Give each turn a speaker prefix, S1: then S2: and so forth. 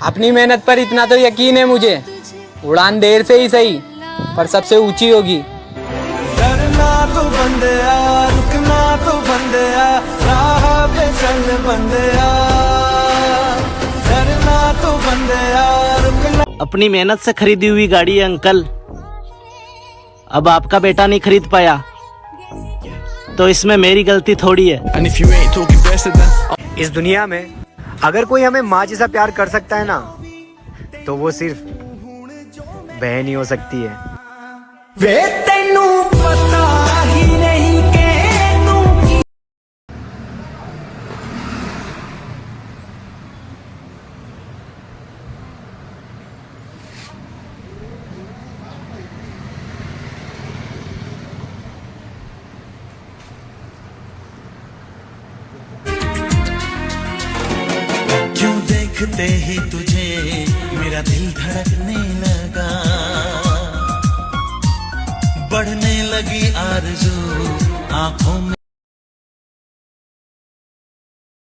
S1: अपनी मेहनत पर इतना तो यकीन है मुझे, उड़ान देर से ही सही पर सबसे ऊंची होगी।
S2: डरना तो बंदया, रुकना तो बंदया, राह पे चल बंदया, डरना तो बंदया, रुकना।
S3: अपनी मेहनत से खरीदी हुई गाड़ी है अंकल, अब आपका बेटा नहीं खरीद पाया तो इसमें मेरी गलती थोड़ी है।
S4: इस दुनिया में अगर कोई हमें माँ जैसा प्यार कर सकता है ना, तो वो सिर्फ बहन ही हो सकती है।
S2: वे तेनू पता ही नहीं के तू क्यों देखते ही तुझे मेरा दिल धड़कने लगा, बढ़ने लगी आरज़ू आँखों